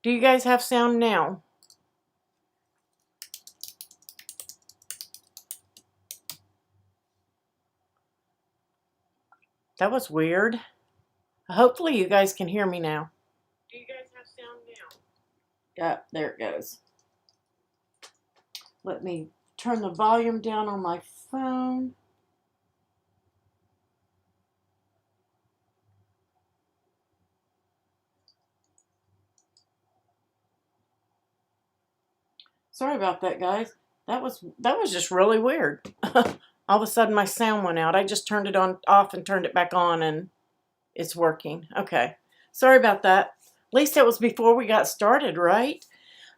Do you guys have sound now? That was weird. Hopefully you guys can hear me now. Do you guys have sound now? Yeah, there it goes. Let me turn the volume down on my phone. Sorry about that, guys. That was just really weird. All of a sudden my sound went out. I just turned it off and turned it back on, and it's working. Okay. Sorry about that. At least it was before we got started, right?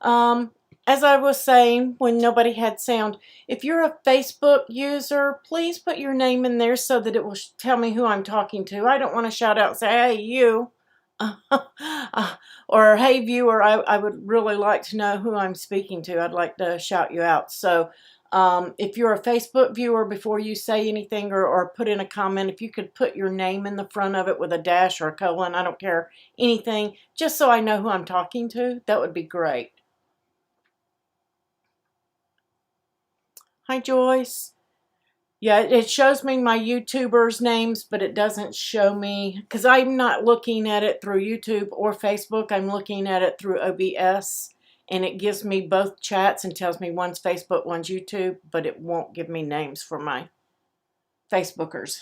As I was saying when nobody had sound, if you're a Facebook user, please put your name in there so that it will tell me who I'm talking to. I don't want to shout out and say, hey, you. Or hey, viewer, I would really like to know who I'm speaking to. I'd like to shout you out. So if you're a Facebook viewer, before you say anything or put in a comment, if you could put your name in the front of it with a dash or a colon, I don't care, anything, just so I know who I'm talking to, that would be great. Hi, Joyce. Yeah, it shows me my YouTubers' names, but it doesn't show me, because I'm not looking at it through YouTube or Facebook. I'm looking at it through OBS, and it gives me both chats and tells me one's Facebook, one's YouTube, but it won't give me names for my Facebookers.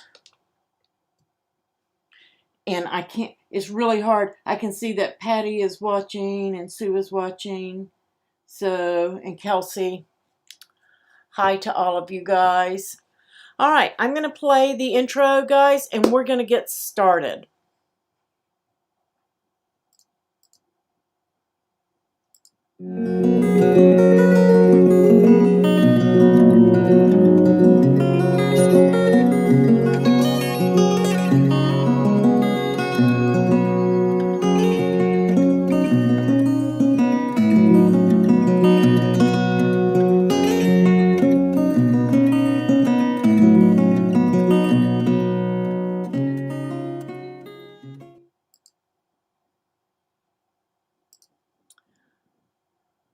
And I can't, it's really hard. I can see that Patty is watching and Sue is watching. So, and Kelsey. Hi to all of you guys. All right, I'm going to play the intro, guys, and we're going to get started.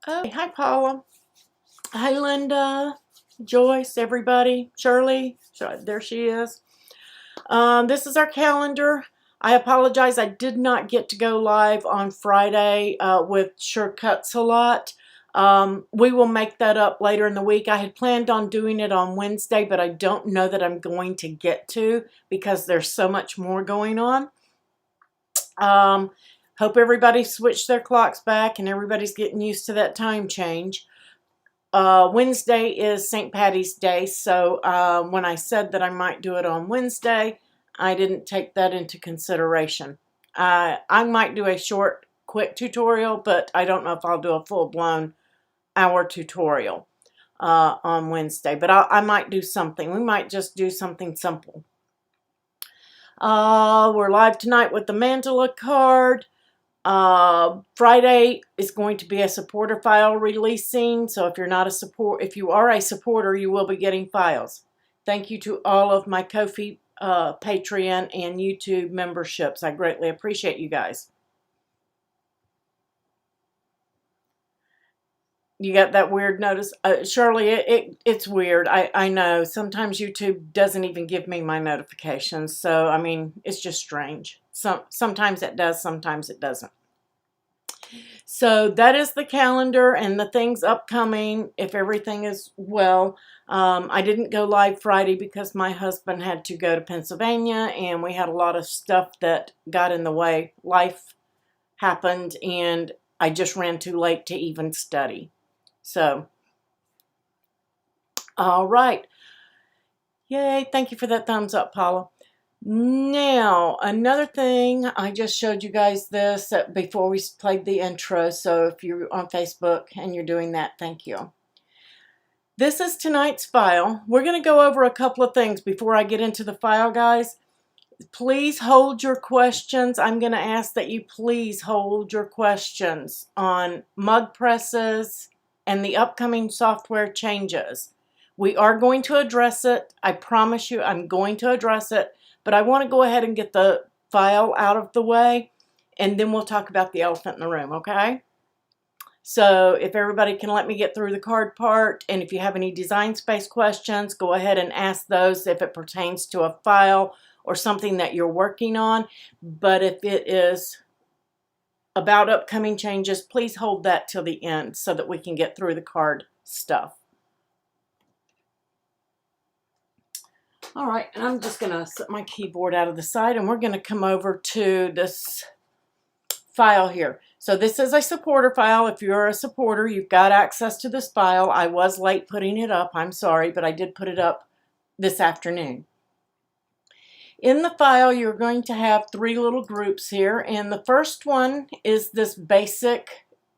Oh, hi, Paula. Hi, Linda, Joyce, everybody, Shirley. There she is. This is our calendar. I apologize. I did not get to go live on Friday with Sure Cuts a Lot. We will make that up later in the week. I had planned on doing it on Wednesday, but I don't know that I'm going to get to because there's so much more going on. Hope everybody switched their clocks back and everybody's getting used to that time change. Wednesday is St. Patty's Day, so when I said that I might do it on Wednesday, I didn't take that into consideration. I might do a short, quick tutorial, but I don't know if I'll do a full-blown hour tutorial on Wednesday, but I might do something. We might just do something simple. We're live tonight with the Mandala card. Friday is going to be a supporter file releasing, so if you are a supporter, you will be getting files. Thank you to all of my Ko-fi, Patreon, and YouTube memberships. I greatly appreciate you guys. You got that weird notice? Shirley, it's weird. I know. Sometimes YouTube doesn't even give me my notifications, so, I mean, it's just strange. Sometimes it does, sometimes it doesn't. So that is the calendar and the things upcoming, if everything is well. I didn't go live Friday because my husband had to go to Pennsylvania and we had a lot of stuff that got in the way. Life happened and I just ran too late to even study. So, all right. Yay, thank you for that thumbs up, Paula. Now, another thing, I just showed you guys this before we played the intro, so if you're on Facebook and you're doing that, thank you. This is tonight's file. We're going to go over a couple of things before I get into the file, guys. Please hold your questions. I'm going to ask that you please hold your questions on mug presses and the upcoming software changes. We are going to address it. I promise you I'm going to address it. But I want to go ahead and get the file out of the way, and then we'll talk about the elephant in the room, okay? So if everybody can let me get through the card part, and if you have any design space questions, go ahead and ask those if it pertains to a file or something that you're working on. But if it is about upcoming changes, please hold that till the end so that we can get through the card stuff. All right, and I'm just gonna set my keyboard out of the side, and we're gonna come over to this file here. So this is a supporter file. If you're a supporter, you've got access to this file. I was late putting it up. I'm sorry, but I did put it up this afternoon. In the file, you're going to have 3 little groups here, and the first one is this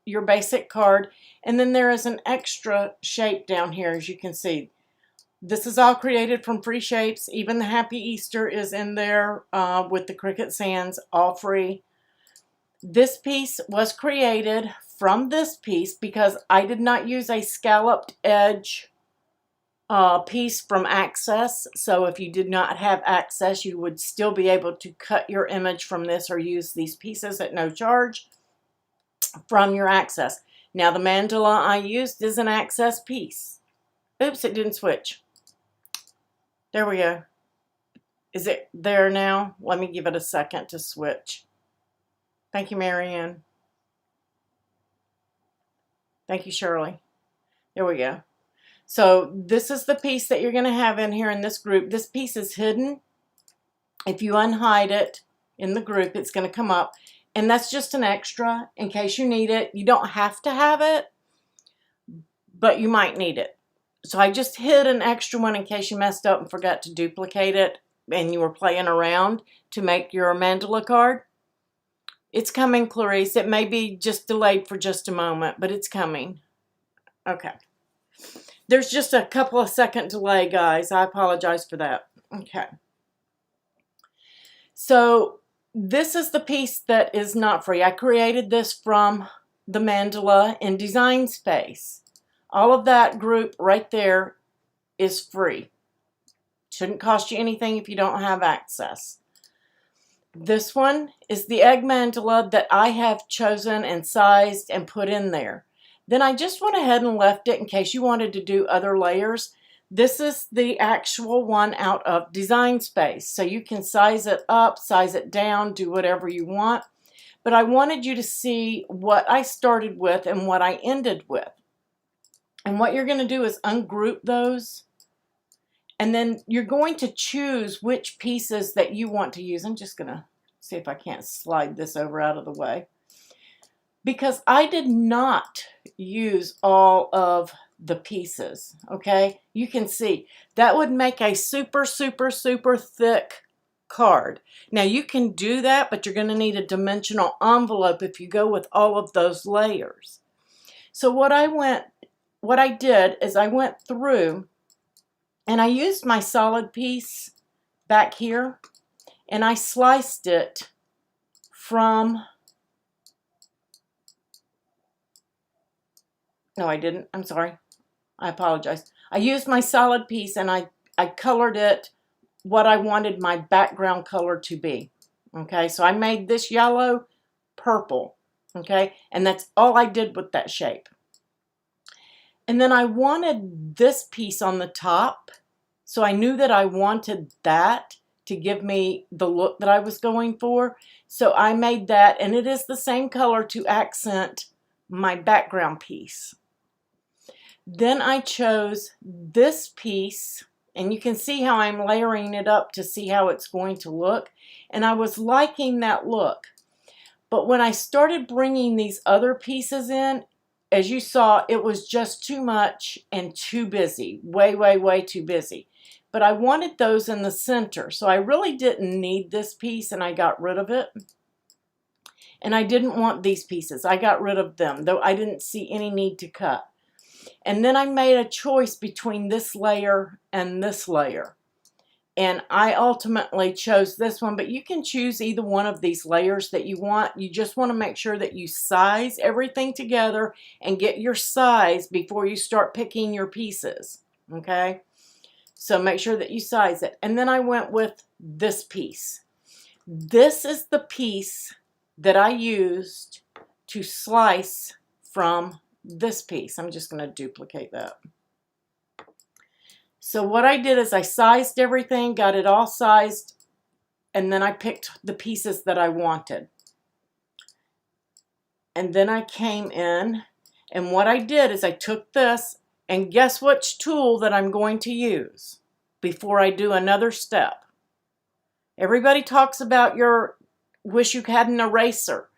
your basic card, and then there is an extra shape down here, as you can see. This is all created from free shapes. Even the Happy Easter is in there with the Cricut Sands, all free. This piece was created from this piece because I did not use a scalloped edge piece from Access. So if you did not have Access, you would still be able to cut your image from this or use these pieces at no charge from your Access. Now the mandala I used is an Access piece. Oops, it didn't switch. There we go. Is it there now? Let me give it a second to switch. Thank you, Marianne. Thank you, Shirley. There we go. So this is the piece that you're going to have in here in this group. This piece is hidden. If you unhide it in the group, it's going to come up. And that's just an extra in case you need it. You don't have to have it, but you might need it. So I just hid an extra one in case you messed up and forgot to duplicate it and you were playing around to make your mandala card. It's coming, Clarice. It may be just delayed for just a moment, but it's coming. Okay. There's just a couple of second delay, guys. I apologize for that. Okay. So this is the piece that is not free. I created this from the mandala in Design Space. All of that group right there is free. Shouldn't cost you anything if you don't have access. This one is the egg mandala that I have chosen and sized and put in there. Then I just went ahead and left it in case you wanted to do other layers. This is the actual one out of Design Space. So you can size it up, size it down, do whatever you want. But I wanted you to see what I started with and what I ended with. And what you're going to do is ungroup those. And then you're going to choose which pieces that you want to use. I'm just going to see if I can't slide this over out of the way. Because I did not use all of the pieces, okay? You can see that would make a super, super, super thick card. Now you can do that, but you're going to need a dimensional envelope if you go with all of those layers. So what I did is I went through and I used my solid piece back here and I sliced it from, no I didn't, I'm sorry, I apologize. I used my solid piece and I colored it what I wanted my background color to be. Okay, so I made this yellow purple, okay, and that's all I did with that shape. And then I wanted this piece on the top, so I knew that I wanted that to give me the look that I was going for. So I made that, and it is the same color to accent my background piece. Then I chose this piece, and you can see how I'm layering it up to see how it's going to look. And I was liking that look. But when I started bringing these other pieces in, as you saw, it was just too much and too busy. Way, way, way too busy. But I wanted those in the center. So I really didn't need this piece and I got rid of it. And I didn't want these pieces. I got rid of them, though I didn't see any need to cut. And then I made a choice between this layer and this layer. And I ultimately chose this one, but you can choose either one of these layers that you want. You just want to make sure that you size everything together and get your size before you start picking your pieces, okay? So make sure that you size it. And then I went with this piece. This is the piece that I used to slice from this piece. I'm just going to duplicate that. So what I did is I sized everything, got it all sized, and then I picked the pieces that I wanted. And then I came in, and what I did is I took this, and guess which tool that I'm going to use before I do another step. Everybody talks about wish you had an eraser.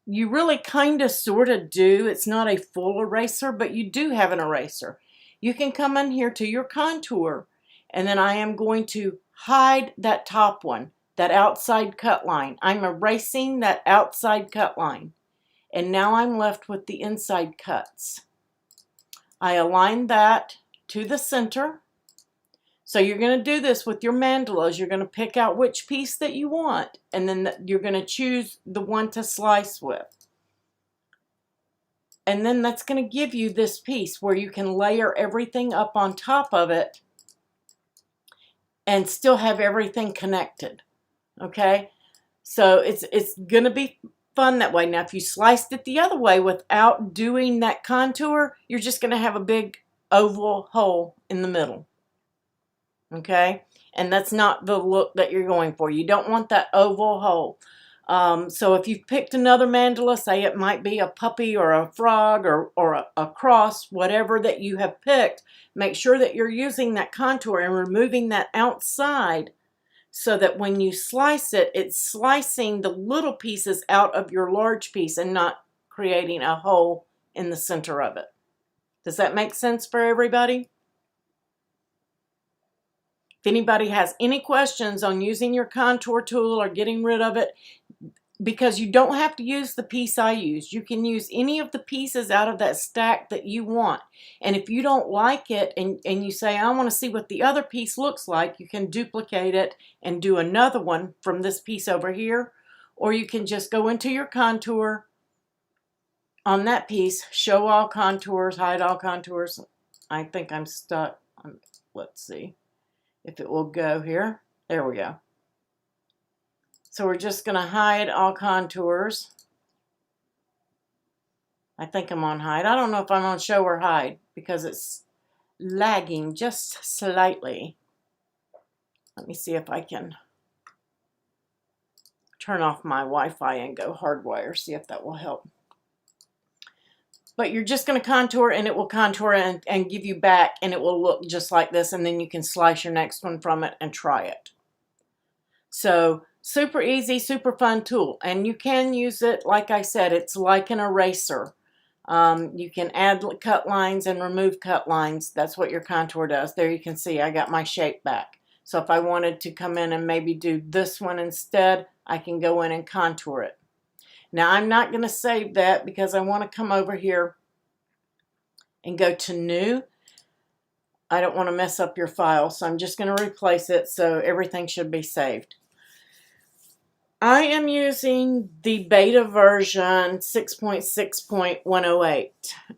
You really kind of sort of do. It's not a full eraser, but you do have an eraser. You can come in here to your contour, and then I am going to hide that top one, that outside cut line. I'm erasing that outside cut line. And now I'm left with the inside cuts. I align that to the center. So you're going to do this with your mandalas. You're going to pick out which piece that you want, and then you're going to choose the one to slice with. And then that's going to give you this piece where you can layer everything up on top of it and still have everything connected. Okay? So it's going to be fun that way. Now, if you sliced it the other way without doing that contour, you're just going to have a big oval hole in the middle. Okay? And that's not the look that you're going for. You don't want that oval hole. So if you've picked another mandala, say it might be a puppy or a frog or a cross, whatever that you have picked, make sure that you're using that contour and removing that outside, so that when you slice it, it's slicing the little pieces out of your large piece and not creating a hole in the center of it. Does that make sense for everybody? If anybody has any questions on using your contour tool or getting rid of it, because you don't have to use the piece I used. You can use any of the pieces out of that stack that you want. And if you don't like it and you say, I want to see what the other piece looks like, you can duplicate it and do another one from this piece over here. Or you can just go into your contour on that piece, show all contours, hide all contours. I think I'm stuck. Let's see if it will go here. There we go. So we're just going to hide all contours. I think I'm on hide. I don't know if I'm on show or hide because it's lagging just slightly. Let me see if I can turn off my Wi-Fi and go hardwire, see if that will help. But you're just going to contour, and it will contour and give you back, and it will look just like this, and then you can slice your next one from it and try it. So super easy, super fun tool, and you can use it, like I said, it's like an eraser. You can add cut lines and remove cut lines. That's what your contour does. There you can see I got my shape back. So if I wanted to come in and maybe do this one instead, I can go in and contour it. Now I'm not going to save that because I want to come over here and go to New. I don't want to mess up your file, so I'm just going to replace it so everything should be saved. I am using the beta version 6.6.108,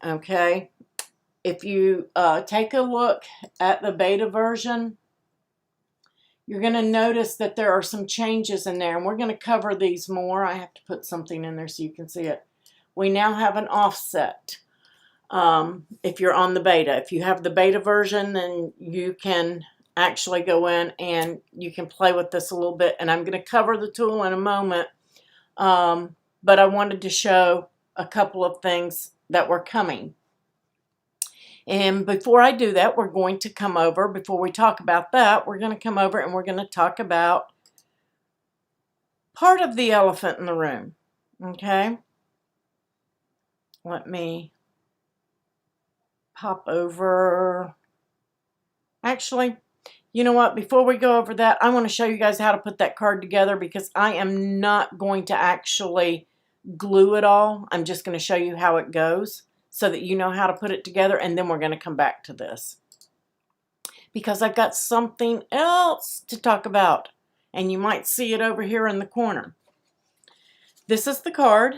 okay? If you take a look at the beta version, you're going to notice that there are some changes in there, and we're going to cover these more. I have to put something in there so you can see it. We now have an offset. If you're on the beta. If you have the beta version, then you can actually go in and you can play with this a little bit, and I'm going to cover the tool in a moment, but I wanted to show a couple of things that were coming. And before I do that, we're going to come over, before we talk about that, we're going to come over and we're going to talk about part of the elephant in the room. Okay? Let me pop over. Actually, you know what? Before we go over that, I want to show you guys how to put that card together, because I am not going to actually glue it all. I'm just going to show you how it goes so that you know how to put it together, and then we're going to come back to this, because I've got something else to talk about, and you might see it over here in the corner. This is the card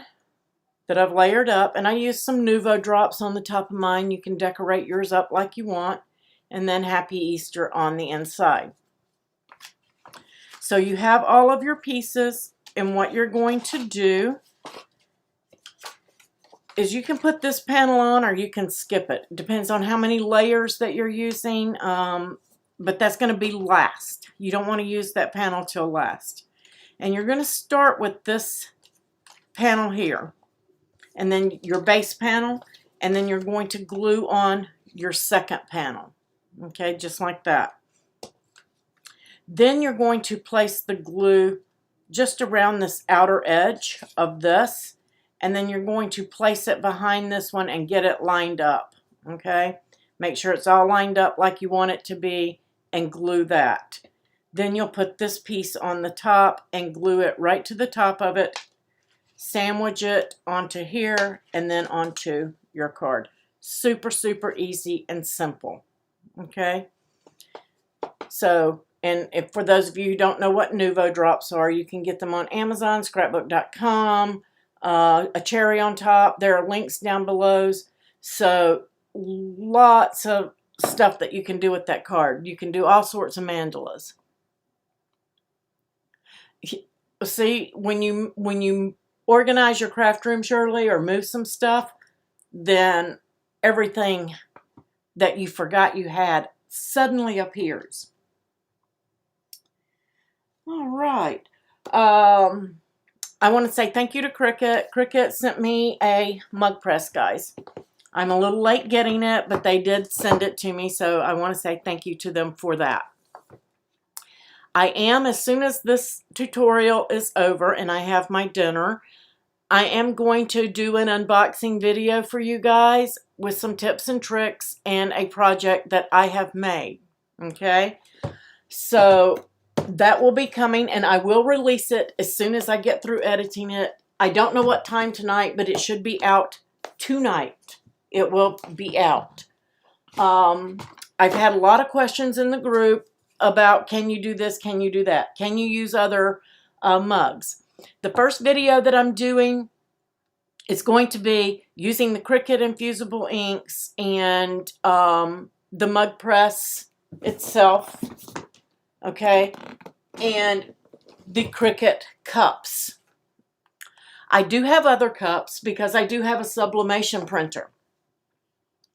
that I've layered up, and I used some Nuvo drops on the top of mine. You can decorate yours up like you want, and then Happy Easter on the inside. So you have all of your pieces, and what you're going to do is you can put this panel on or you can skip it. Depends on how many layers that you're using, but that's going to be last. You don't want to use that panel till last. And you're going to start with this panel here, and then your base panel, and then you're going to glue on your second panel. Okay, just like that. Then you're going to place the glue just around this outer edge of this, and then you're going to place it behind this one and get it lined up. Okay, make sure it's all lined up like you want it to be and glue that. Then you'll put this piece on the top and glue it right to the top of it, sandwich it onto here, and then onto your card. Super, super easy and simple. Okay, so, and if for those of you who don't know what Nuvo drops are, you can get them on Amazon, scrapbook.com, a cherry on top. There are links down below. So lots of stuff that you can do with that card. You can do all sorts of mandalas. See, when you organize your craft room, Shirley, or move some stuff, then everything that you forgot you had suddenly appears. All right. I want to say thank you to Cricut. Cricut sent me a mug press, guys. I'm a little late getting it, but they did send it to me, so I want to say thank you to them for that. I am, as soon as this tutorial is over and I have my dinner, I am going to do an unboxing video for you guys with some tips and tricks and a project that I have made. Okay? So that will be coming, and I will release it as soon as I get through editing it. I don't know what time tonight, but it should be out tonight. It will be out. I've had a lot of questions in the group about, can you do this, can you do that? Can you use other mugs? The first video that I'm doing is going to be using the Cricut infusible inks and the mug press itself, okay, and the Cricut cups. I do have other cups because I do have a sublimation printer.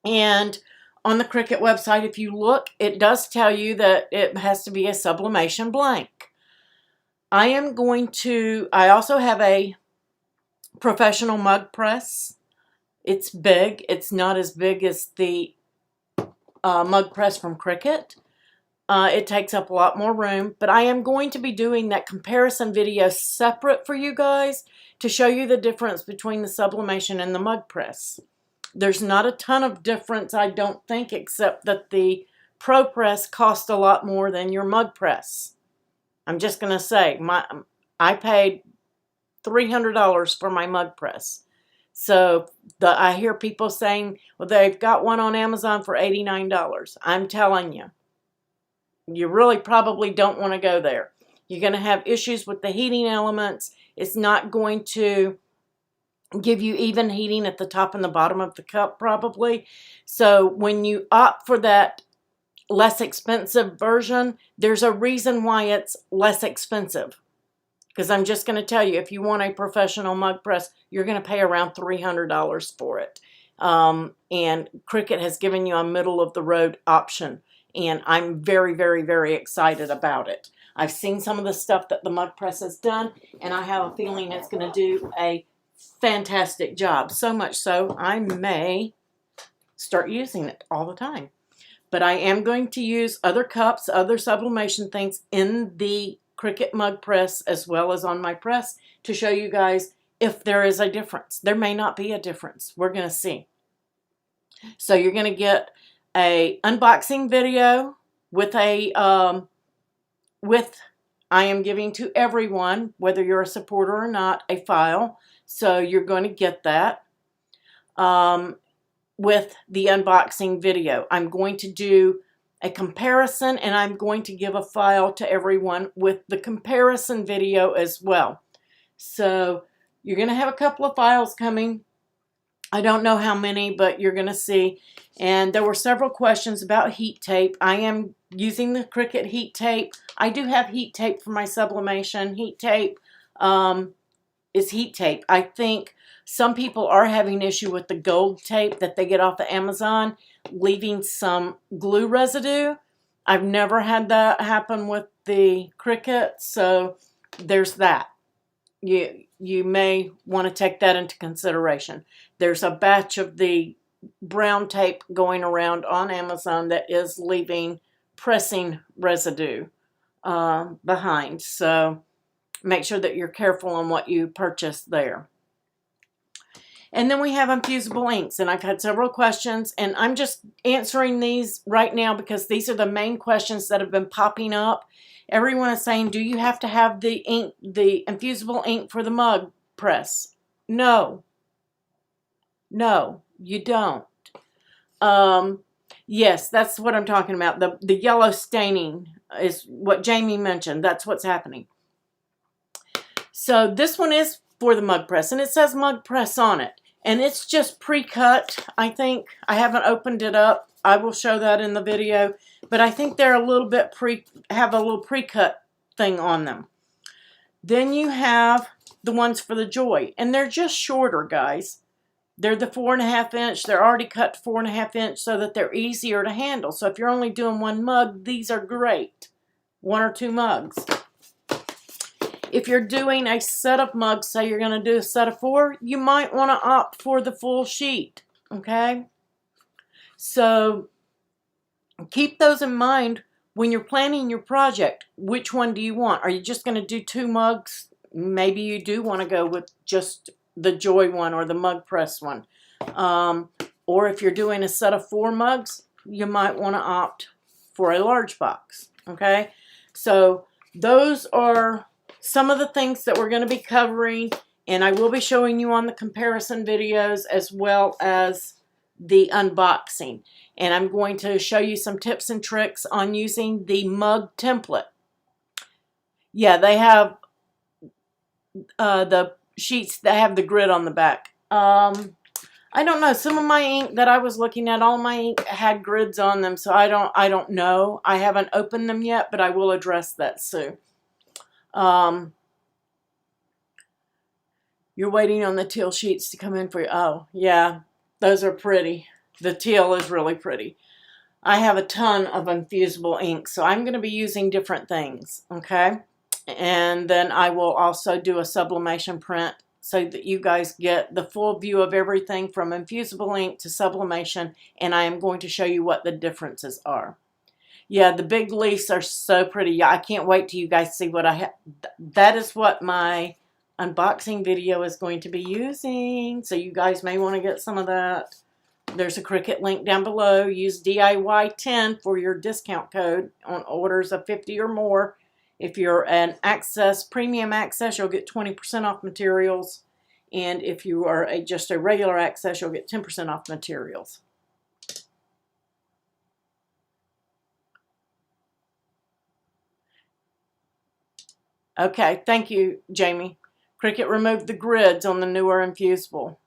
And on the Cricut website, if you look, it does tell you that it has to be a sublimation blank. I also have a professional mug press. It's big. It's not as big as the mug press from Cricut. It takes up a lot more room, but I am going to be doing that comparison video separate for you guys to show you the difference between the sublimation and the mug press. There's not a ton of difference, I don't think, except that the Pro Press cost a lot more than your mug press. I'm just going to say, I paid $300 for my mug press. So I hear people saying, well, they've got one on Amazon for $89. I'm telling you, you really probably don't want to go there. You're going to have issues with the heating elements. It's not going to give you even heating at the top and the bottom of the cup probably. So when you opt for that less expensive version, there's a reason why it's less expensive. Because I'm just going to tell you, if you want a professional mug press, you're going to pay around $300 for it. And Cricut has given you a middle of the road option. And I'm very, very, very excited about it. I've seen some of the stuff that the mug press has done, and I have a feeling it's going to do a fantastic job. So much so, I may start using it all the time. But I am going to use other cups, other sublimation things in the Cricut mug press as well as on my press to show you guys if there is a difference. There may not be a difference. We're going to see. So you're going to get a unboxing video with I am giving to everyone, whether you're a supporter or not, a file. So you're going to get that with the unboxing video. I'm going to do a comparison, and I'm going to give a file to everyone with the comparison video as well. So you're going to have a couple of files coming. I don't know how many, but you're going to see. And there were several questions about heat tape. I am using the Cricut heat tape. I do have heat tape for my sublimation. Heat tape is heat tape. I think Some people are having issue with the gold tape that they get off of Amazon, leaving some glue residue. I've never had that happen with the Cricut, so there's that. You may want to take that into consideration. There's a batch of the brown tape going around on Amazon that is leaving pressing residue behind. So make sure that you're careful on what you purchase there. And then we have infusible inks, and I've had several questions, and I'm just answering these right now because these are the main questions that have been popping up. Everyone is saying, do you have to have the ink, the infusible ink for the mug press? No. No, you don't. Yes, that's what I'm talking about. The yellow staining is what Jamie mentioned. That's what's happening. So this one is for the mug press, and it says mug press on it. And it's just pre-cut, I think. I haven't opened it up. I will show that in the video. But I think they're a little bit have a little pre-cut thing on them. Then you have the ones for the Joy. And they're just shorter, guys. They're the 4.5 inch. They're already cut to 4.5 inch so that they're easier to handle. So if you're only doing one mug, these are great. 1 or 2 mugs. If you're doing a set of mugs, say you're going to do a set of 4, you might want to opt for the full sheet, okay? So keep those in mind when you're planning your project. Which one do you want? Are you just going to do 2 mugs? Maybe you do want to go with just the Joy one or the mug press one. Or if you're doing a set of 4 mugs, you might want to opt for a large box, okay? So those are some of the things that we're going to be covering, and I will be showing you on the comparison videos as well as the unboxing. And I'm going to show you some tips and tricks on using the mug template. Yeah, they have the sheets that have the grid on the back. I don't know. Some of my ink that I was looking at, all my ink had grids on them, so I don't know. I haven't opened them yet, but I will address that soon. You're waiting on the teal sheets to come in for you. Oh, yeah, those are pretty. The teal is really pretty. I have a ton of infusible ink, so I'm going to be using different things, okay? And then I will also do a sublimation print so that you guys get the full view of everything from infusible ink to sublimation, and I am going to show you what the differences are. Yeah, the big leaves are so pretty. Yeah, I can't wait till you guys see what I have. That is what my unboxing video is going to be using. So you guys may want to get some of that. There's a Cricut link down below. Use DIY10 for your discount code on orders of 50 or more. If you're an Access, Premium Access, you'll get 20% off materials. And if you are just a regular Access, you'll get 10% off materials. Okay, thank you, Jamie. Cricut removed the grids on the newer infusible.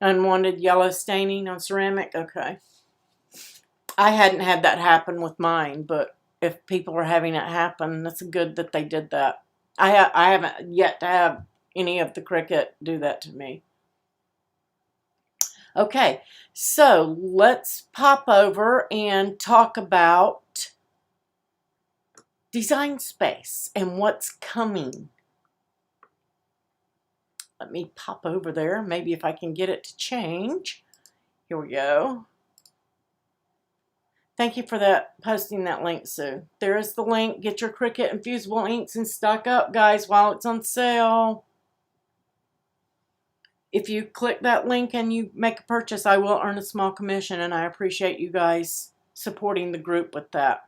Unwanted yellow staining on ceramic. Okay. I hadn't had that happen with mine, but if people are having it happen, that's good that they did that. I haven't yet to have any of the Cricut do that to me. Okay, so let's pop over and talk about design space and what's coming. Let me pop over there. Maybe if I can get it to change. Here we go. Thank you for that, posting that link, Sue. There is the link. Get your Cricut infusible inks and stock up, guys, while it's on sale. If you click that link and you make a purchase, I will earn a small commission, and I appreciate you guys supporting the group with that.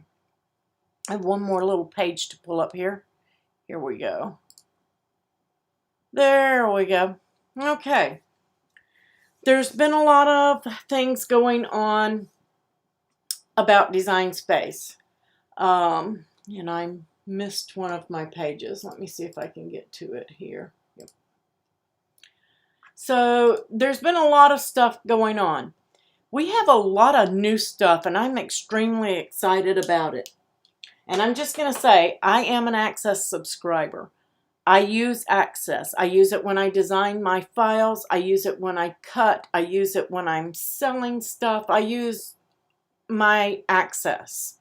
I have one more little page to pull up here. Here we go. There we go. Okay. There's been a lot of things going on about design space. And I missed one of my pages. Let me see if I can get to it here. Yep. So there's been a lot of stuff going on. We have a lot of new stuff, and I'm extremely excited about it. And I'm just going to say, I am an Access subscriber. I use Access. I use it when I design my files. I use it when I cut. I use it when I'm selling stuff. I use my Access.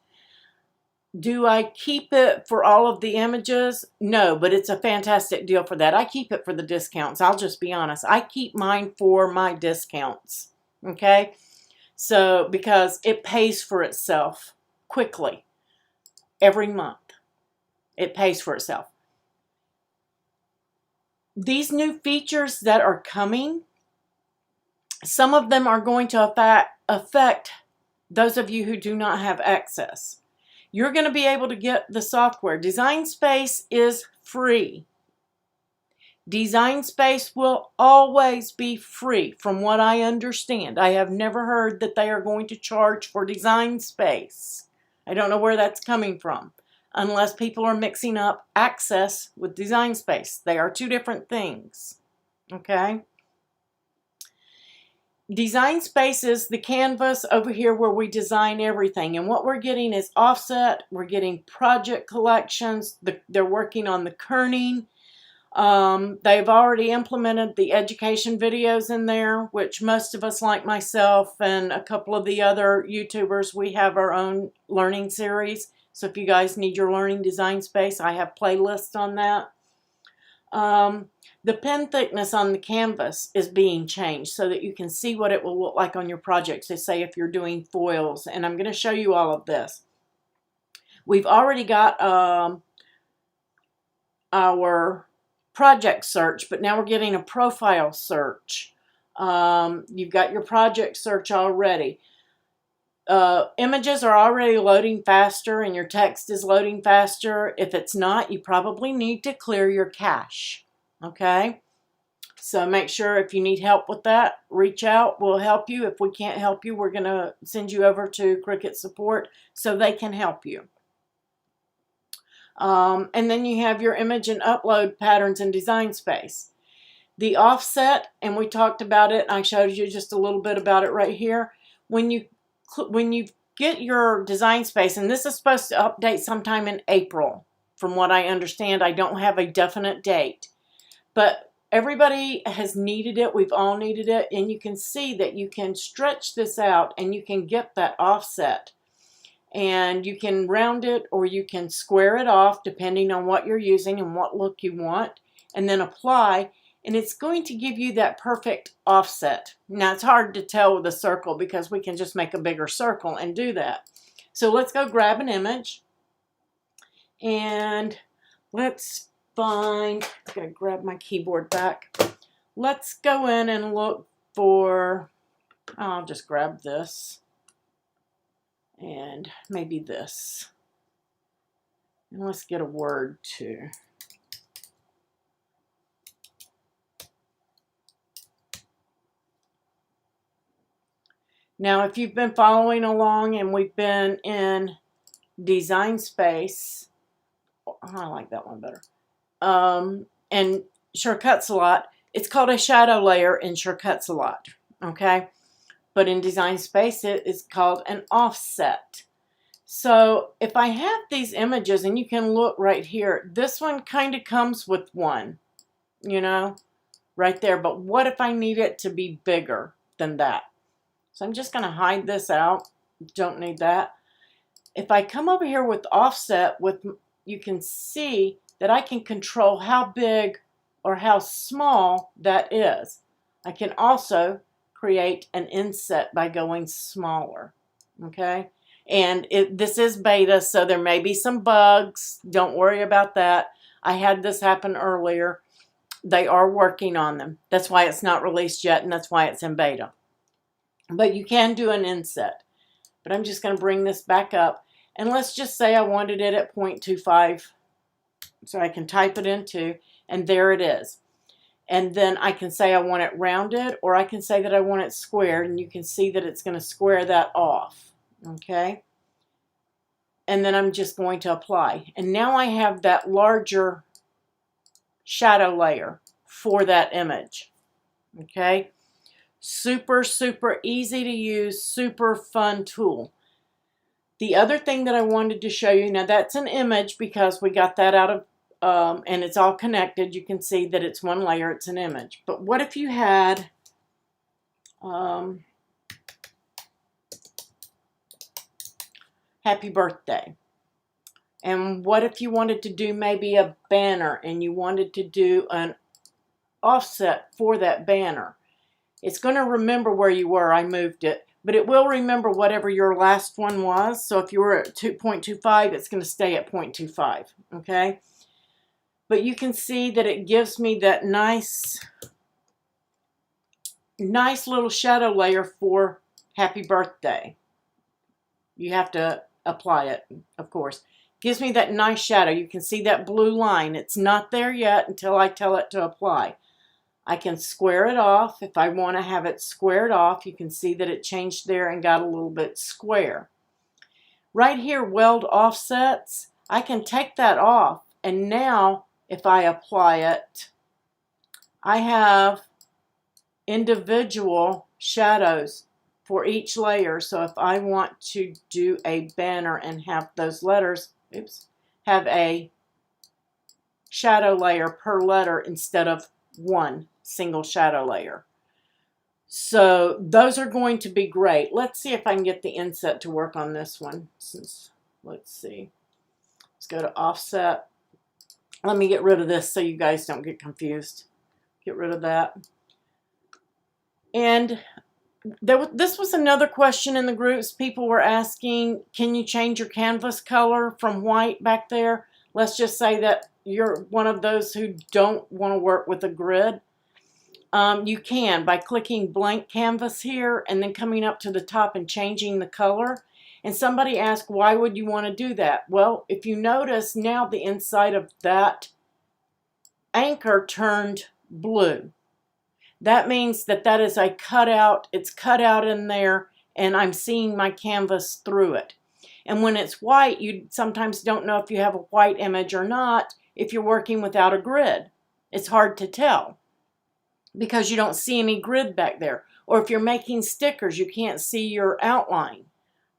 Do I keep it for all of the images? No, but it's a fantastic deal for that. I keep it for the discounts. I'll just be honest. I keep mine for my discounts. Okay? So, because it pays for itself quickly every month. It pays for itself. These new features that are coming, some of them are going to affect those of you who do not have access. You're going to be able to get the software. Design Space is free. Design Space will always be free, from what I understand. I have never heard that they are going to charge for Design Space. I don't know where that's coming from, unless people are mixing up Access with Design Space. They are two different things. Okay? Design Space is the canvas over here where we design everything. And what we're getting is offset. We're getting project collections. They're working on the kerning. They've already implemented the education videos in there, which most of us, like myself and a couple of the other YouTubers, we have our own learning series. So if you guys need your learning Design Space, I have playlists on that. The pen thickness on the canvas is being changed so that you can see what it will look like on your project. So say if you're doing foils, and I'm going to show you all of this. We've already got our project search, but now we're getting a profile search. You've got your project search already. Images are already loading faster and your text is loading faster. If it's not, you probably need to clear your cache. Okay? So make sure if you need help with that, reach out. We'll help you. If we can't help you, we're going to send you over to Cricut support so they can help you. And then you have your image and upload patterns in Design Space. The offset, and we talked about it. I showed you just a little bit about it right here. When you get your Design Space, and this is supposed to update sometime in April, from what I understand. I don't have a definite date, but everybody has needed it. We've all needed it, and you can see that you can stretch this out and you can get that offset, and you can round it or you can square it off depending on what you're using and what look you want, and then apply. And it's going to give you that perfect offset. Now, it's hard to tell with a circle because we can just make a bigger circle and do that. So let's go grab an image. And let's find, I'm going to grab my keyboard back. Let's go in and look for, I'll just grab this. And maybe this. And let's get a word too. Now, if you've been following along and we've been in Design Space, I like that one better, and Cricut a lot, it's called a shadow layer in Cricut a lot, okay? But in Design Space, it is called an offset. So if I have these images, and you can look right here, this one kind of comes with one, you know, right there. But what if I need it to be bigger than that? So I'm just going to hide this out. Don't need that. If I come over here with offset, you can see that I can control how big or how small that is. I can also create an inset by going smaller. Okay? And this is beta, so there may be some bugs. Don't worry about that. I had this happen earlier. They are working on them. That's why it's not released yet, and that's why it's in beta. But you can do an inset. But I'm just going to bring this back up. And let's just say I wanted it at 0.25. So I can type it into, and there it is. And then I can say I want it rounded, or I can say that I want it squared, and you can see that it's going to square that off. Okay? And then I'm just going to apply. And now I have that larger shadow layer for that image. Okay? Super, super easy to use, super fun tool. The other thing that I wanted to show you, now that's an image because we got that out and it's all connected. You can see that it's one layer, it's an image. But what if you had happy birthday? And what if you wanted to do maybe a banner and you wanted to do an offset for that banner? It's going to remember where you were. I moved it. But it will remember whatever your last one was. So if you were at 2.25, it's going to stay at 0.25. Okay? But you can see that it gives me that nice little shadow layer for happy birthday. You have to apply it, of course. Gives me that nice shadow. You can see that blue line. It's not there yet until I tell it to apply. I can square it off. If I want to have it squared off, you can see that it changed there and got a little bit square. Right here, weld offsets, I can take that off, and now if I apply it, I have individual shadows for each layer. So if I want to do a banner and have those letters, have a shadow layer per letter instead of one single shadow layer. So those are going to be great. Let's see if I can get the inset to work on this one. Let's see. Let's go to offset. Let me get rid of this so you guys don't get confused. Get rid of that. And this was another question in the groups. People were asking, can you change your canvas color from white back there? Let's just say that you're one of those who don't want to work with a grid. You can by clicking blank canvas here and then coming up to the top and changing the color. And somebody asked, why would you want to do that? Well, if you notice now the inside of that anchor turned blue. That means that that is a cutout. It's cut out in there and I'm seeing my canvas through it. And when it's white, you sometimes don't know if you have a white image or not if you're working without a grid. It's hard to tell because you don't see any grid back there. Or if you're making stickers, you can't see your outline.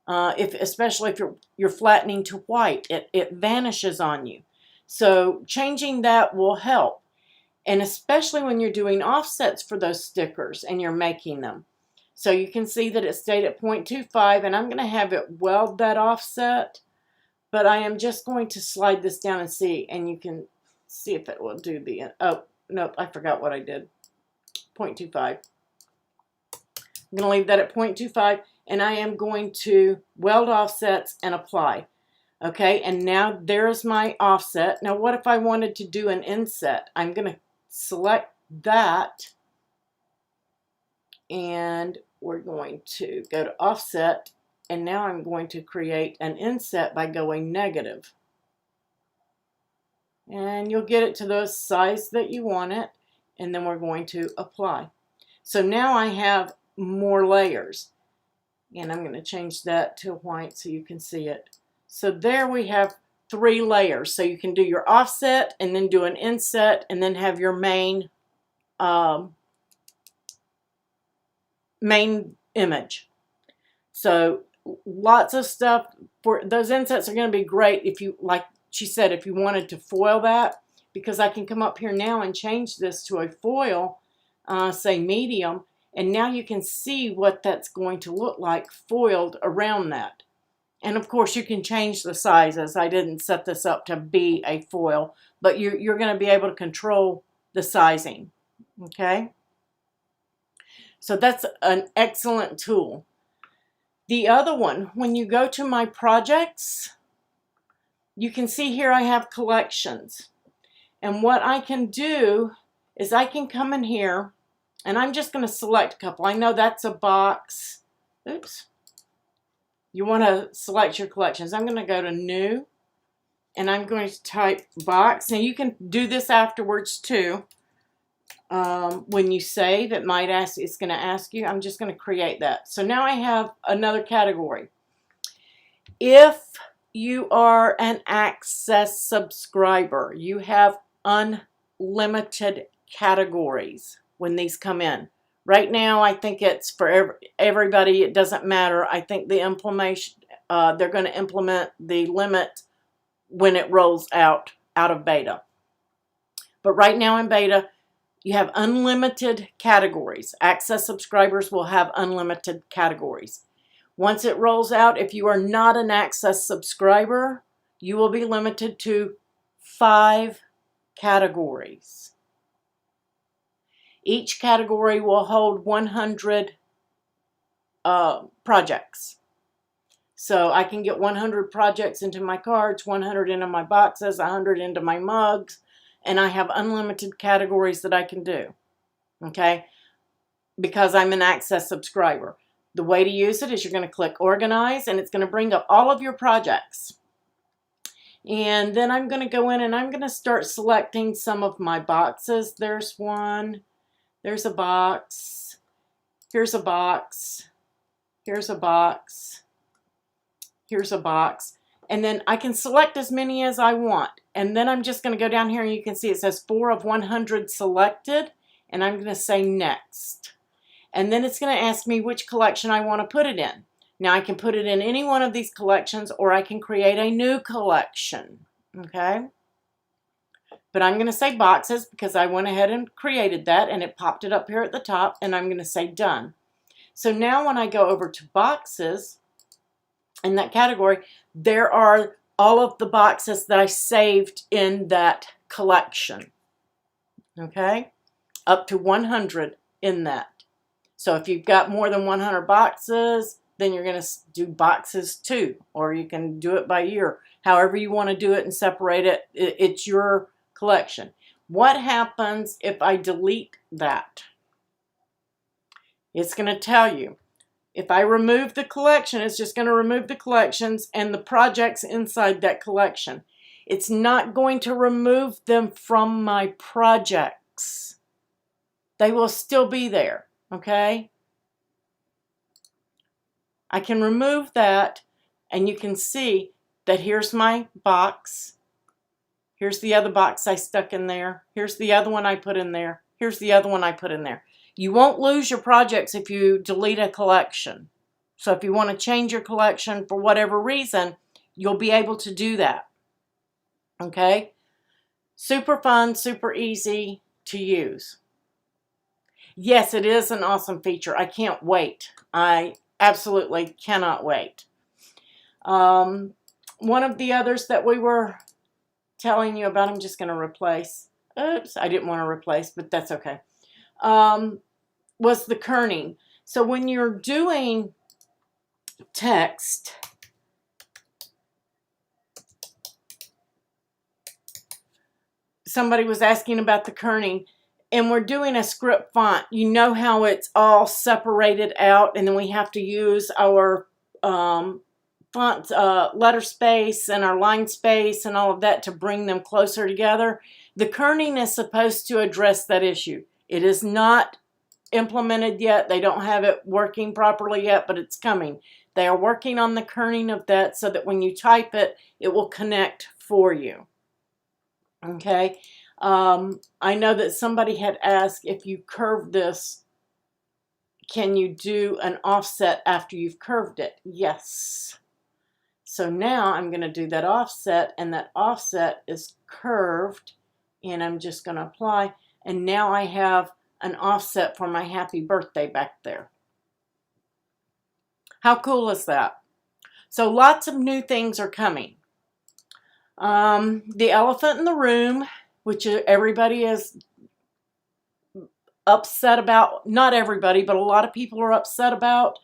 Especially if you're flattening to white, it vanishes on you. So changing that will help. And especially when you're doing offsets for those stickers and you're making them. So you can see that it stayed at 0.25 and I'm going to have it weld that offset. But I am just going to slide this down and see. And you can see if it will do the, oh, nope, I forgot what I did. 0.25. I'm going to leave that at 0.25 and I am going to weld offsets and apply. Okay, and now there's my offset. Now what if I wanted to do an inset? I'm going to select that and we're going to go to offset and now I'm going to create an inset by going negative. And you'll get it to the size that you want it and then we're going to apply. So now I have more layers and I'm going to change that to white so you can see it. So there we have 3 layers. So you can do your offset and then do an inset and then have your main image. So lots of stuff. For those insets are going to be great if you, like she said, if you wanted to foil that, because I can come up here now and change this to a foil, say medium, and now you can see what that's going to look like foiled around that. And of course you can change the sizes. I didn't set this up to be a foil, but you're going to be able to control the sizing. Okay? So that's an excellent tool. The other one, when you go to my projects, you can see here I have collections. And what I can do is I can come in here and I'm just going to select a couple. I know that's a box. Oops. You want to select your collections. I'm going to go to new and I'm going to type box. Now you can do this afterwards too. When you save, it might ask, it's going to ask you. I'm just going to create that. So now I have another category. If you are an Access subscriber, you have unlimited categories when these come in. Right now, I think it's for everybody. It doesn't matter. I think the implementation, they're going to implement the limit when it rolls out of beta. But right now in beta, you have unlimited categories. Access subscribers will have unlimited categories. Once it rolls out, if you are not an Access subscriber, you will be limited to 5 categories. Each category will hold 100 projects. So I can get 100 projects into my cards, 100 into my boxes, 100 into my mugs, and I have unlimited categories that I can do, okay, because I'm an Access subscriber. The way to use it is you're going to click Organize, and it's going to bring up all of your projects. And then I'm going to go in and I'm going to start selecting some of my boxes. There's one. There's a box. Here's a box. Here's a box. Here's a box. And then I can select as many as I want. And then I'm just going to go down here and you can see it says 4 of 100 selected. And I'm going to say Next. And then it's going to ask me which collection I want to put it in. Now I can put it in any one of these collections, or I can create a new collection, okay? But I'm going to say boxes because I went ahead and created that and it popped it up here at the top, and I'm going to say done. So now when I go over to boxes in that category, there are all of the boxes that I saved in that collection, okay? Up to 100 in that. So if you've got more than 100 boxes, then you're going to do boxes 2, or you can do it by year. However you want to do it and separate it, it's your collection. What happens if I delete that? It's going to tell you. If I remove the collection, it's just going to remove the collections and the projects inside that collection. It's not going to remove them from my projects. They will still be there. Okay, I can remove that, and you can see that here's my box. Here's the other box I stuck in there. Here's the other one I put in there. Here's the other one I put in there. You won't lose your projects if you delete a collection. So if you want to change your collection for whatever reason, you'll be able to do that. Okay, super fun, super easy to use. Yes, it is an awesome feature. I can't wait. I absolutely cannot wait. One of the others that we were telling you about, I'm just going to replace. Oops, I didn't want to replace, but that's okay. Was the kerning. So when you're doing text, somebody was asking about the kerning. And we're doing a script font. You know how it's all separated out, and then we have to use our font letter space and our line space and all of that to bring them closer together. The kerning is supposed to address that issue. It is not implemented yet. They don't have it working properly yet, but it's coming. They are working on the kerning of that so that when you type it, it will connect for you. Okay. I know that somebody had asked, if you curve this, can you do an offset after you've curved it? Yes. So now I'm going to do that offset, and that offset is curved, and I'm just going to apply, and now I have an offset for my happy birthday back there. How cool is that? So lots of new things are coming. The elephant in the room, which everybody is upset about. Not everybody, but a lot of people are upset about.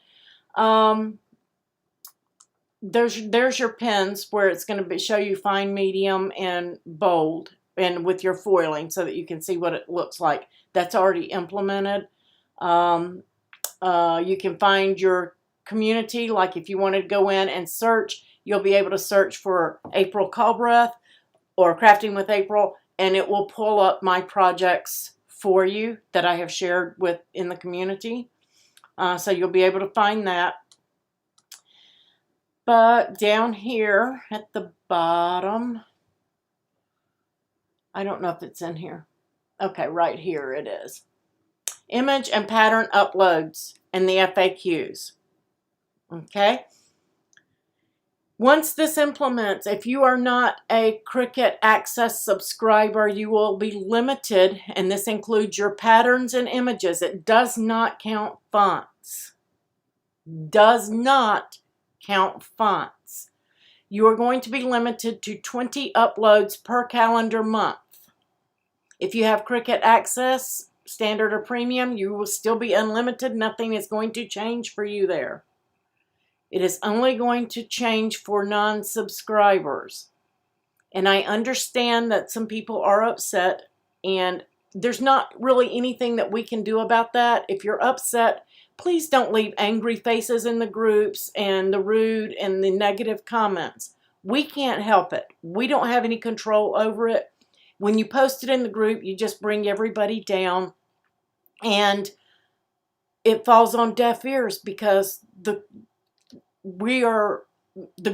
There's your pens where it's going to show you fine, medium, and bold, and with your foiling so that you can see what it looks like. That's already implemented. You can find your community, like if you want to go in and search, you'll be able to search for April Callbreath or Crafting with April, and it will pull up my projects for you that I have shared with in the community. So you'll be able to find that. But down here at the bottom, I don't know if it's in here. Okay, right here it is. Image and pattern uploads and the FAQs. Okay. Once this implements, if you are not a Cricut Access subscriber, you will be limited, and this includes your patterns and images. It does not count fonts. Does not count fonts. You are going to be limited to 20 uploads per calendar month. If you have Cricut Access, standard or premium, you will still be unlimited. Nothing is going to change for you there. It is only going to change for non-subscribers. And I understand that some people are upset, and there's not really anything that we can do about that. If you're upset, please don't leave angry faces in the groups and the rude and the negative comments. We can't help it. We don't have any control over it. When you post it in the group, you just bring everybody down, and it falls on deaf ears because the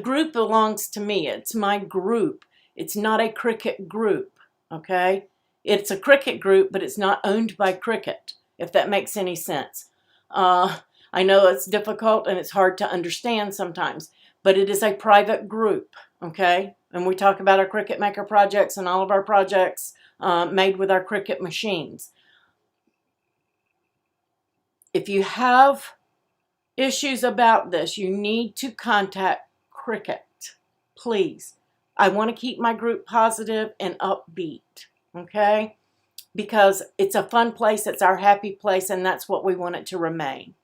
group belongs to me. It's my group. It's not a Cricut group, okay? It's a Cricut group, but it's not owned by Cricut, if that makes any sense. I know it's difficult and it's hard to understand sometimes, but it is a private group, okay? And we talk about our Cricut Maker projects and all of our projects made with our Cricut machines. If you have issues about this, you need to contact Cricut, please. I want to keep my group positive and upbeat, okay? Because it's a fun place, it's our happy place, and that's what we want it to remain,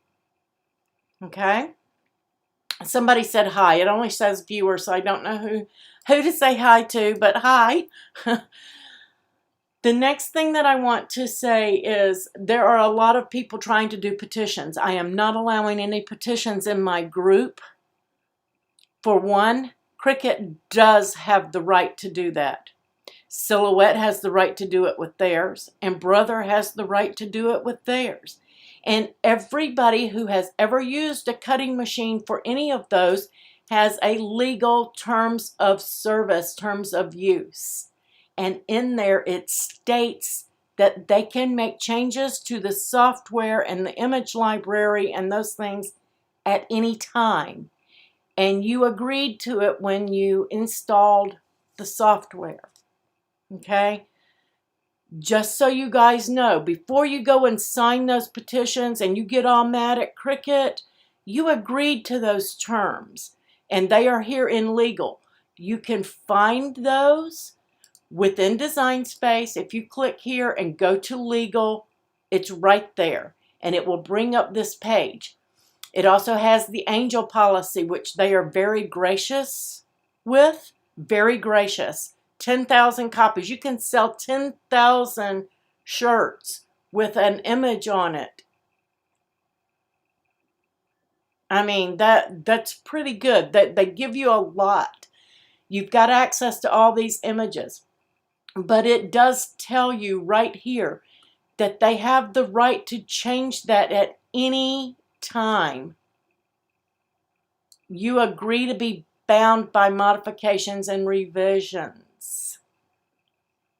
okay? Somebody said hi. It only says viewer, so I don't know who to say hi to, but hi. The next thing that I want to say is there are a lot of people trying to do petitions. I am not allowing any petitions in my group. For one, Cricut does have the right to do that. Silhouette has the right to do it with theirs, and Brother has the right to do it with theirs. And everybody who has ever used a cutting machine for any of those has a legal terms of service, terms of use. And in there it states that they can make changes to the software and the image library and those things at any time. And you agreed to it when you installed the software. Okay? Just so you guys know, before you go and sign those petitions and you get all mad at Cricut, you agreed to those terms. And they are here in legal. You can find those within Design Space. If you click here and go to legal, it's right there. And it will bring up this page. It also has the angel policy, which they are very gracious with. Very gracious. 10,000 copies. You can sell 10,000 shirts with an image on it. I mean, that's pretty good. They give you a lot. You've got access to all these images. But it does tell you right here that they have the right to change that at any time. You agree to be bound by modifications and revisions.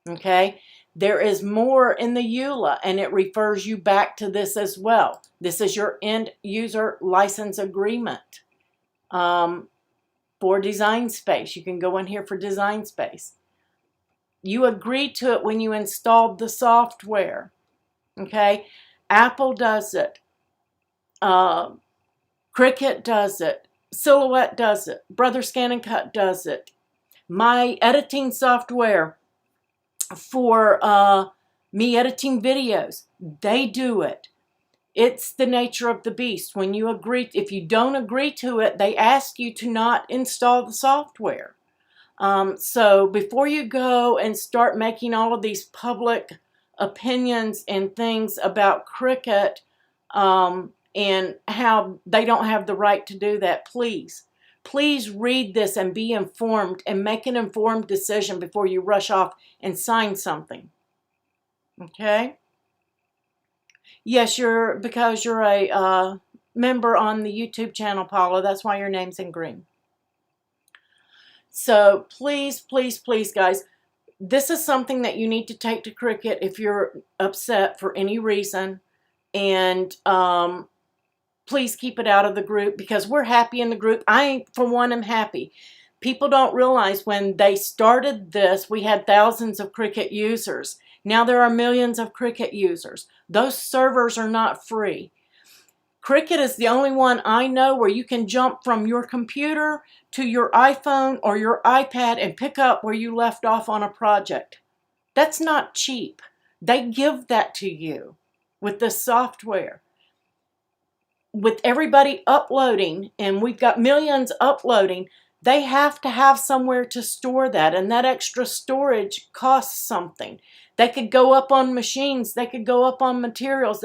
Okay? There is more in the EULA, and it refers you back to this as well. This is your end user license agreement for Design Space. You can go in here for Design Space. You agreed to it when you installed the software. Okay? Apple does it. Cricut does it. Silhouette does it. Brother Scan and Cut does it. My editing software for me editing videos, they do it. It's the nature of the beast. When you agree, if you don't agree to it, they ask you to not install the software. So before you go and start making all of these public opinions and things about Cricut and how they don't have the right to do that, please read this and be informed and make an informed decision before you rush off and sign something. Okay? Yes, because you're a member on the YouTube channel, Paula. That's why your name's in green. So please, please, please, guys, this is something that you need to take to Cricut if you're upset for any reason. And please keep it out of the group because we're happy in the group. I, for one, am happy. People don't realize when they started this, we had thousands of Cricut users. Now there are millions of Cricut users. Those servers are not free. Cricut is the only one I know where you can jump from your computer to your iPhone or your iPad and pick up where you left off on a project. That's not cheap. They give that to you with this software. With everybody uploading, and we've got millions uploading, they have to have somewhere to store that, and that extra storage costs something. They could go up on machines, they could go up on materials,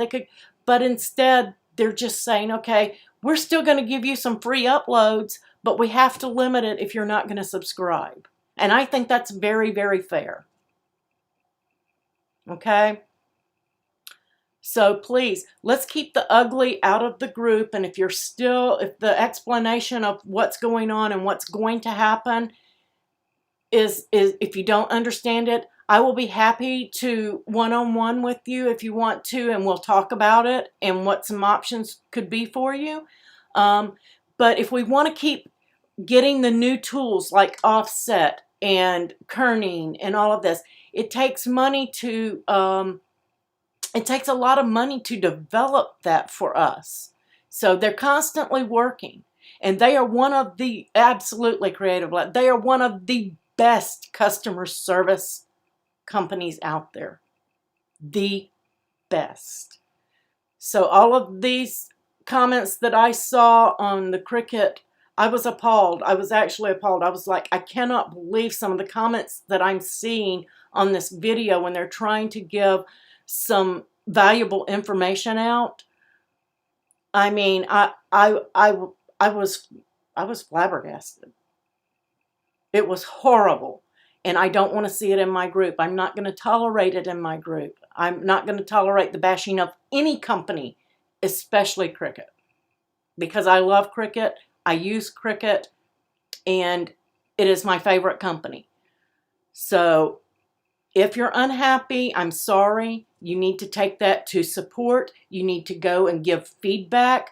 but instead they're just saying, okay, we're still going to give you some free uploads, but we have to limit it if you're not going to subscribe. And I think that's very, very fair. Okay? So please, let's keep the ugly out of the group. And if the explanation of what's going on and what's going to happen is if you don't understand it, I will be happy to one-on-one with you if you want to, and we'll talk about it and what some options could be for you. But if we want to keep getting the new tools like offset and kerning and all of this, it takes money to... it takes a lot of money to develop that for us. So they're constantly working. And they are one of the, absolutely Creative Lab, they are one of the best customer service companies out there. The best. So all of these comments that I saw on the Cricut, I was appalled. I was actually appalled. I was like, I cannot believe some of the comments that I'm seeing on this video when they're trying to give some valuable information out. I mean, I was flabbergasted. It was horrible, and I don't want to see it in my group. I'm not going to tolerate it in my group. I'm not going to tolerate the bashing of any company, especially Cricut, because I love Cricut. I use Cricut, and it is my favorite company. So if you're unhappy, I'm sorry. You need to take that to support. You need to go and give feedback.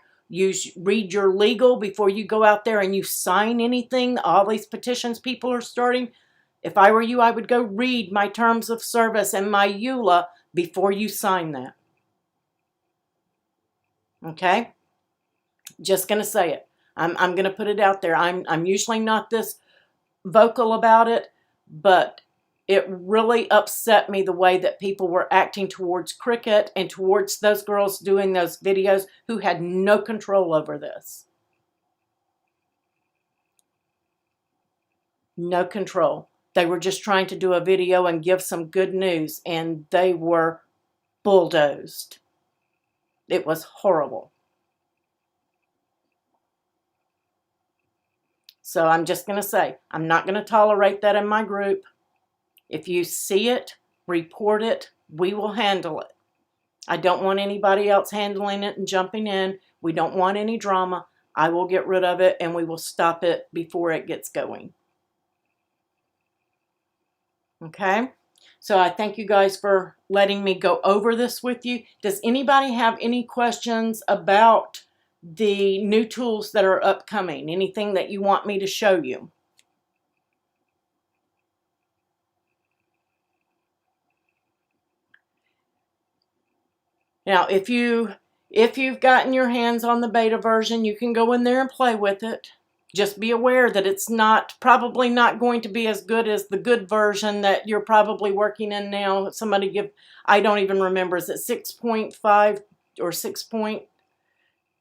Read your legal before you go out there and you sign anything. All these petitions people are starting. If I were you, I would go read my terms of service and my EULA before you sign that. Okay? Just going to say it. I'm going to put it out there. I'm usually not this vocal about it, but it really upset me the way that people were acting towards Cricut and towards those girls doing those videos who had no control over this. No control. They were just trying to do a video and give some good news, and they were bulldozed. It was horrible. So I'm just going to say, I'm not going to tolerate that in my group. If you see it, report it. We will handle it. I don't want anybody else handling it and jumping in. We don't want any drama. I will get rid of it, and we will stop it before it gets going. Okay? So I thank you guys for letting me go over this with you. Does anybody have any questions about the new tools that are upcoming? Anything that you want me to show you? Now, if you've gotten your hands on the beta version, you can go in there and play with it. Just be aware that it's probably not going to be as good as the good version that you're probably working in now. I don't even remember, is it 6.5 or 6 point?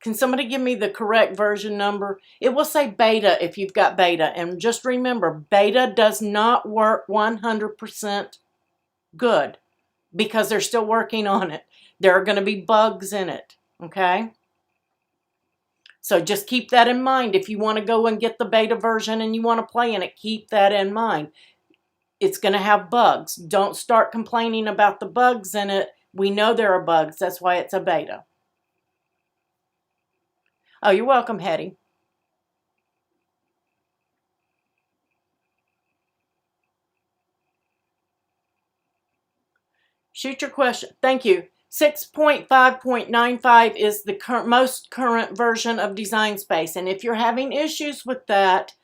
Can somebody give me the correct version number? It will say beta if you've got beta. And just remember, beta does not work 100% good because they're still working on it. There are going to be bugs in it, okay? So just keep that in mind. If you want to go and get the beta version and you want to play in it, keep that in mind. It's going to have bugs. Don't start complaining about the bugs in it. We know there are bugs. That's why it's a beta. Oh, you're welcome, Hetty. Shoot your question. Thank you. 6.5.95 is the most current version of Design Space. And if you're having issues with that,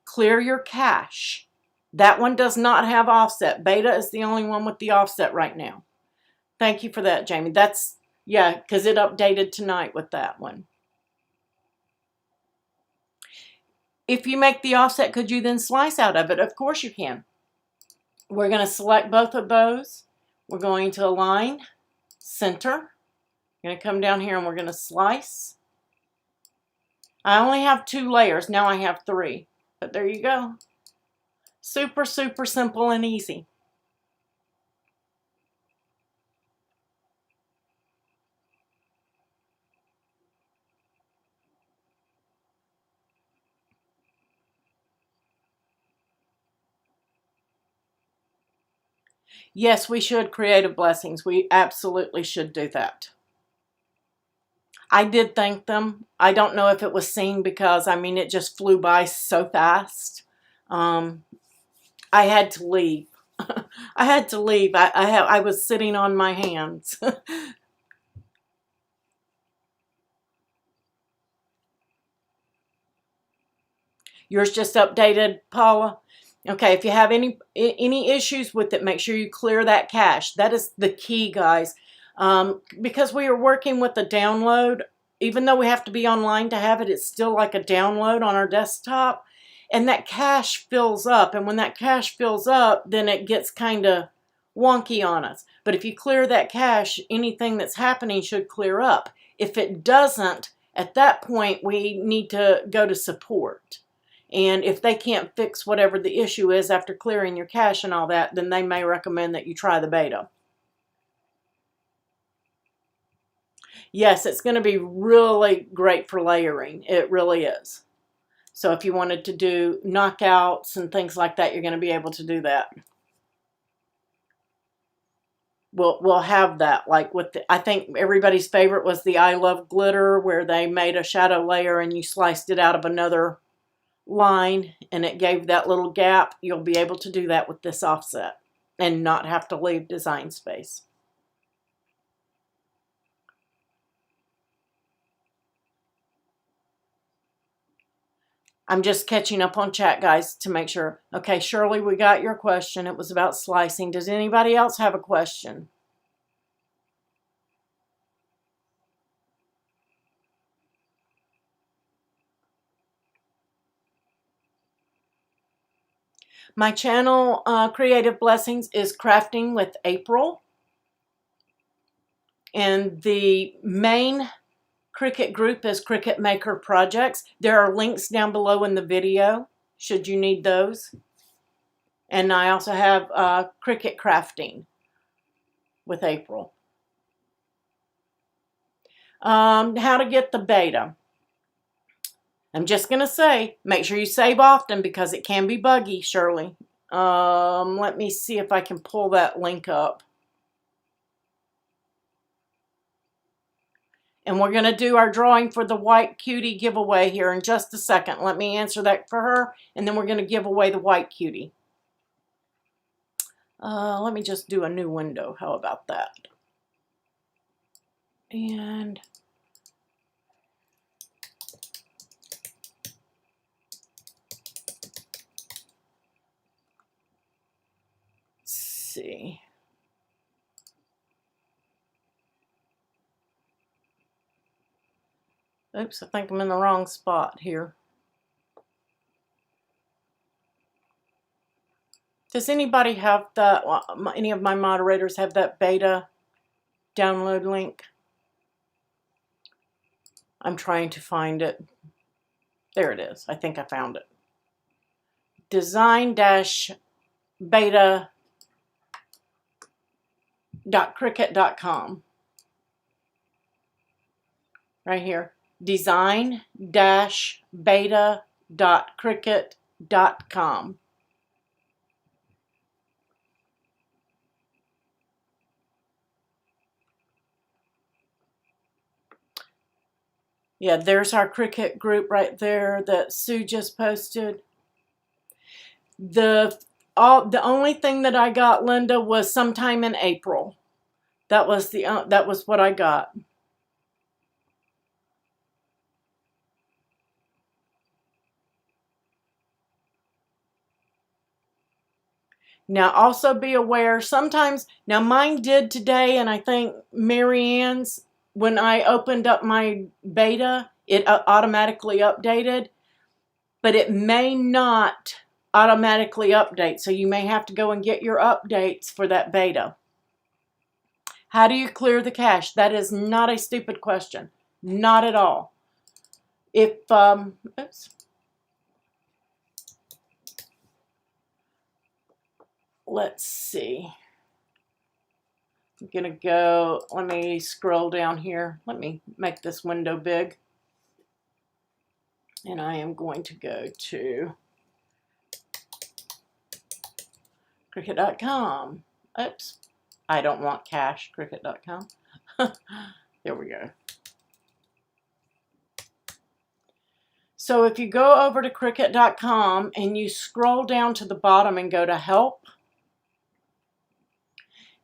clear your cache. That one does not have offset. Beta is the only one with the offset right now. Thank you for that, Jamie. That's, yeah, because it updated tonight with that one. If you make the offset, could you then slice out of it? Of course you can. We're going to select both of those. We're going to align, center. We're going to come down here and we're going to slice. I only have 2 layers. Now I have 3. But there you go. Super, super simple and easy. Yes, we should. Creative Blessings. We absolutely should do that. I did thank them. I don't know if it was seen because, I mean, it just flew by so fast. I had to leave. I had to leave. I was sitting on my hands. Yours just updated, Paula? Okay, if you have any issues with it, make sure you clear that cache. That is the key, guys. Because we are working with the download, even though we have to be online to have it, it's still like a download on our desktop. And that cache fills up. And when that cache fills up, then it gets kind of wonky on us. But if you clear that cache, anything that's happening should clear up. If it doesn't, at that point, we need to go to support. And if they can't fix whatever the issue is after clearing your cache and all that, then they may recommend that you try the beta. Yes, it's going to be really great for layering. It really is. So if you wanted to do knockouts and things like that, you're going to be able to do that. We'll have that. Like with the, I think everybody's favorite was the I Love Glitter, where they made a shadow layer and you sliced it out of another line and it gave that little gap. You'll be able to do that with this offset and not have to leave Design Space. I'm just catching up on chat, guys, to make sure. Okay, Shirley, we got your question. It was about slicing. Does anybody else have a question? My channel, Creative Blessings, is Crafting with April. And the main Cricut group is Cricut Maker Projects. There are links down below in the video, should you need those. And I also have Cricut Crafting with April. How to get the beta. I'm just going to say, make sure you save often because it can be buggy, Shirley. Let me see if I can pull that link up. And we're going to do our drawing for the white cutie giveaway here in just a second. Let me answer that for her, and then we're going to give away the white cutie. Let me just do a new window. How about that? And let's see. Oops, I think I'm in the wrong spot here. Does anybody have that, any of my moderators have that beta download link? I'm trying to find it. There it is. I think I found it. design-beta.cricut.com. Right here. design-beta.cricut.com. Yeah, there's our Cricut group right there that Sue just posted. The only thing that I got, Linda, was sometime in April. That was that was what I got. Now also be aware, sometimes, now mine did today, and I think Marianne's, when I opened up my beta, it automatically updated, but it may not automatically update, so you may have to go and get your updates for that beta. How do you clear the cache? That is not a stupid question. Not at all. If, oops. Let's see. I'm gonna go, let me scroll down here. Let me make this window big. And I am going to go to Cricut.com. Oops, I don't want cache, Cricut.com. There we go. So if you go over to Cricut.com and you scroll down to the bottom and go to Help,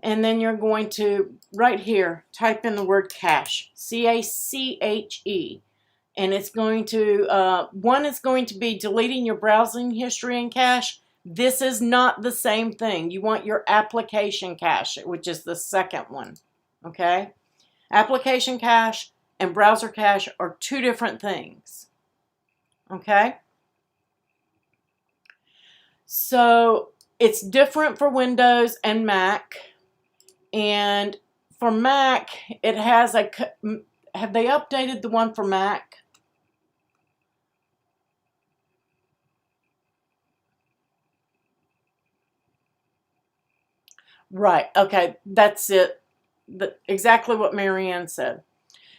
and then you're going to, right here, type in the word cache, C-A-C-H-E. And it's going to, one is going to be deleting your browsing history and cache. This is not the same thing. You want your application cache, which is the second one, okay? Application cache and browser cache are two different things, okay? So it's different for Windows and Mac. And for Mac, it has a, have they updated the one for Mac? Right, okay, that's it. Exactly what Marianne said.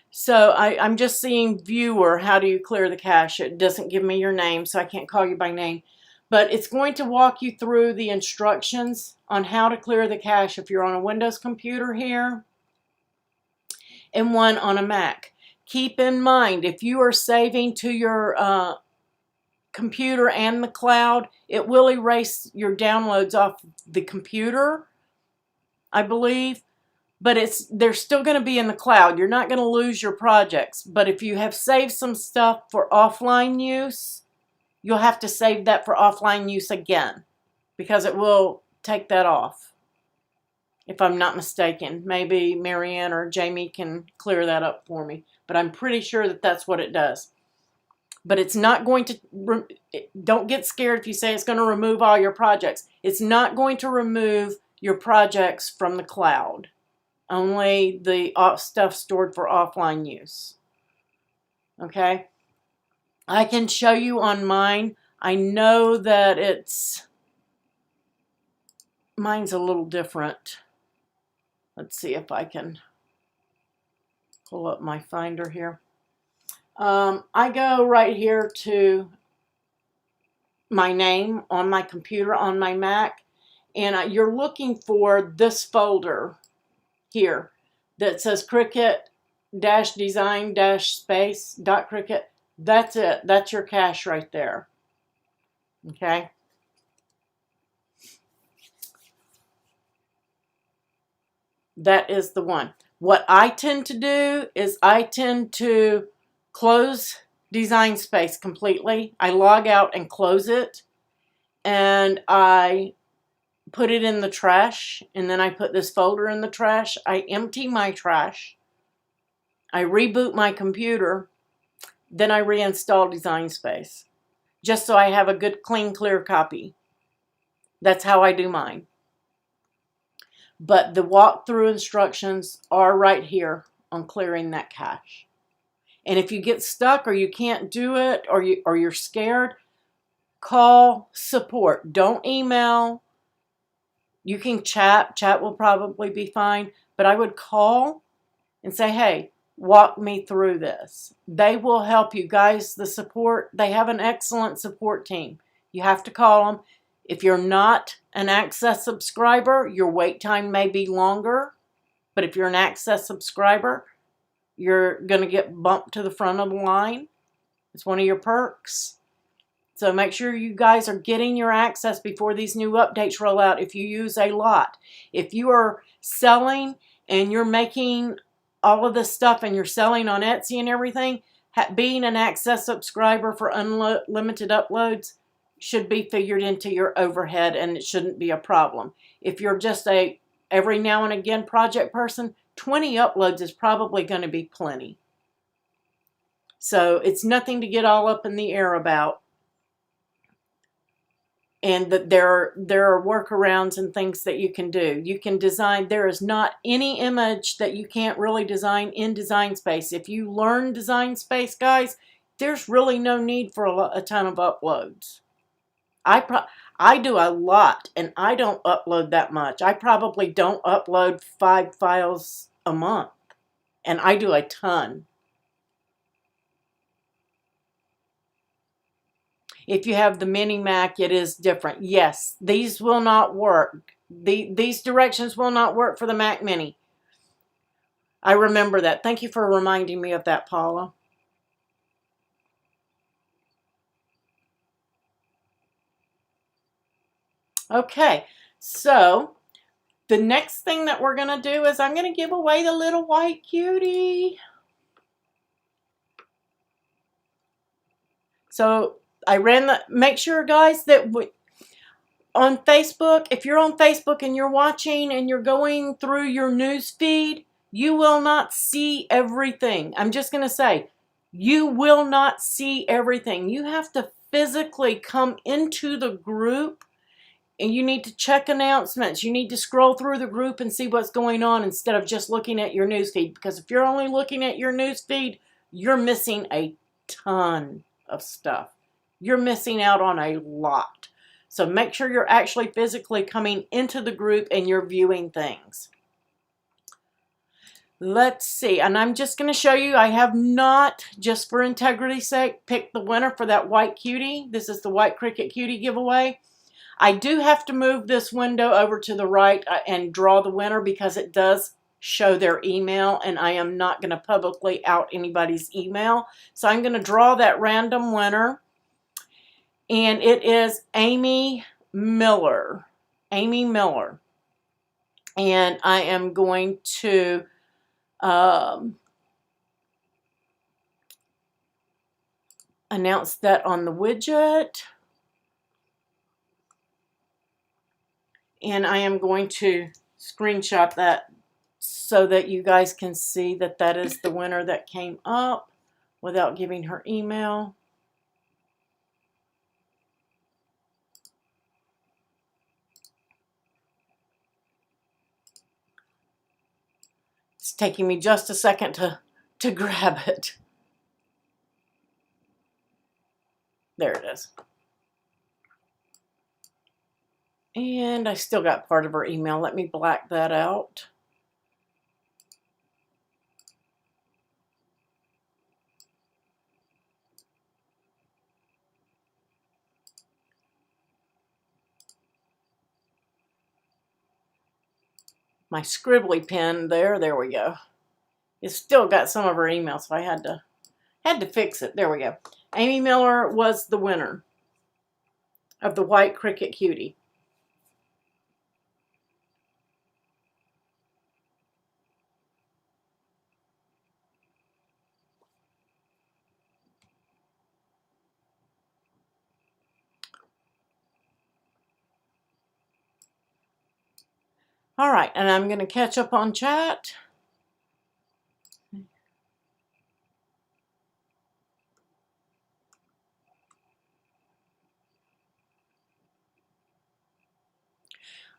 So I'm just seeing viewer, how do you clear the cache? It doesn't give me your name, so I can't call you by name. But it's going to walk you through the instructions on how to clear the cache if you're on a Windows computer here and one on a Mac. Keep in mind, if you are saving to your computer and the cloud, it will erase your downloads off the computer, I believe, but they're still going to be in the cloud. You're not going to lose your projects, but if you have saved some stuff for offline use, you'll have to save that for offline use again, because it will take that off, if I'm not mistaken. Maybe Marianne or Jamie can clear that up for me, but I'm pretty sure that that's what it does. But it's not going to, don't get scared if you say it's going to remove all your projects. It's not going to remove your projects from the cloud. Only the stuff stored for offline use. Okay? I can show you on mine. I know that mine's a little different. Let's see if I can pull up my Finder here. I go right here to my name on my computer, on my Mac, and you're looking for this folder here that says Cricut-design-space.cricut. That's it. That's your cache right there. Okay. That is the one. What I tend to do is I tend to close Design Space completely. I log out and close it, and I put it in the trash, and then I put this folder in the trash. I empty my trash. I reboot my computer. Then I reinstall Design Space, just so I have a good, clean, clear copy. That's how I do mine. But the walkthrough instructions are right here on clearing that cache. And if you get stuck or you can't do it, or you're scared, call support. Don't email. You can chat. Chat will probably be fine. But I would call and say, hey, walk me through this. They will help you. Guys, the support, they have an excellent support team. You have to call them. If you're not an Access subscriber, your wait time may be longer. But if you're an Access subscriber, you're going to get bumped to the front of the line. It's one of your perks. So make sure you guys are getting your Access before these new updates roll out if you use a lot. If you are selling and you're making all of this stuff and you're selling on Etsy and everything, being an Access subscriber for unlimited uploads should be figured into your overhead, and it shouldn't be a problem. If you're just a every now and again project person, 20 uploads is probably going to be plenty. So it's nothing to get all up in the air about. And that there are workarounds and things that you can do. You can design. There is not any image that you can't really design in Design Space. If you learn Design Space, guys, there's really no need for a ton of uploads. I do a lot, and I don't upload that much. I probably don't upload 5 files a month, and I do a ton. If you have the Mini Mac, it is different. Yes, these will not work. These directions will not work for the Mac Mini. I remember that. Thank you for reminding me of that, Paula. Okay, so the next thing that we're going to do is I'm going to give away the little white cutie. So I ran the, make sure guys that on Facebook, if you're on Facebook and you're watching and you're going through your news feed, you will not see everything. I'm just going to say, you will not see everything. You have to physically come into the group, and you need to check announcements. You need to scroll through the group and see what's going on instead of just looking at your news feed. Because if you're only looking at your news feed, you're missing a ton of stuff. You're missing out on a lot. So make sure you're actually physically coming into the group and you're viewing things. Let's see, and I'm just going to show you, I have not, just for integrity's sake, picked the winner for that white cutie. This is the white Cricut cutie giveaway. I do have to move this window over to the right and draw the winner because it does show their email, and I am not going to publicly out anybody's email. So I'm going to draw that random winner, and it is Amy Miller. Amy Miller. And I am going to announce that on the widget. And I am going to screenshot that so that you guys can see that that is the winner that came up without giving her email. It's taking me just a second to grab it. There it is. And I still got part of her email. Let me black that out. My scribbly pen there we go. It's still got some of her email, so I had to fix it. There we go. Amy Miller was the winner of the white Cricut cutie. All right, and I'm going to catch up on chat.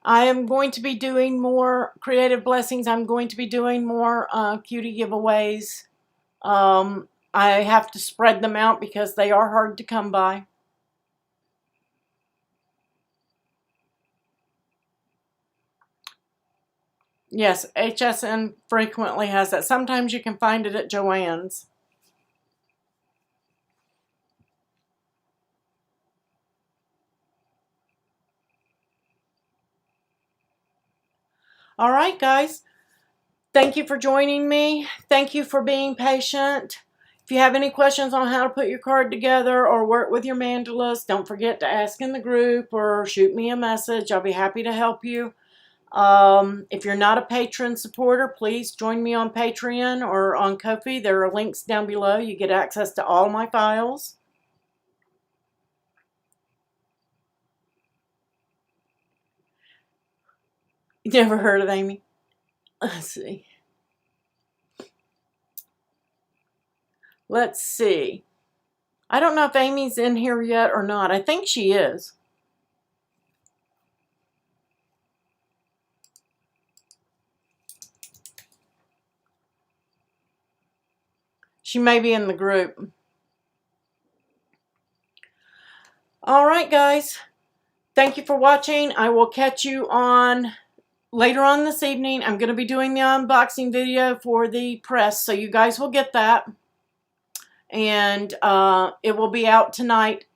I am going to be doing more Creative Blessings. I'm going to be doing more cutie giveaways. I have to spread them out because they are hard to come by. Yes, HSN frequently has that. Sometimes you can find it at Joann's. All right, guys. Thank you for joining me. Thank you for being patient. If you have any questions on how to put your card together or work with your mandalas, don't forget to ask in the group or shoot me a message. I'll be happy to help you. If you're not a patron supporter, please join me on Patreon or on Ko-fi. There are links down below. You get access to all my files. You never heard of Amy? Let's see. Let's see. I don't know if Amy's in here yet or not. I think she is. She may be in the group. All right, guys. Thank you for watching. I will catch you on later on this evening. I'm going to be doing the unboxing video for the press, so you guys will get that. And it will be out tonight.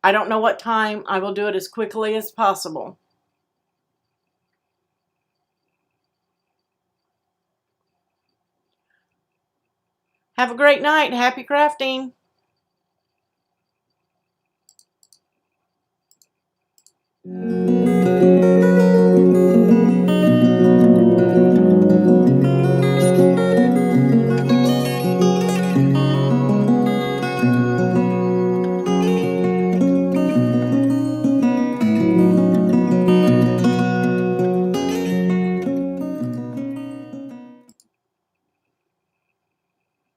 I don't know what time. I will do it as quickly as possible. Have a great night. Happy crafting.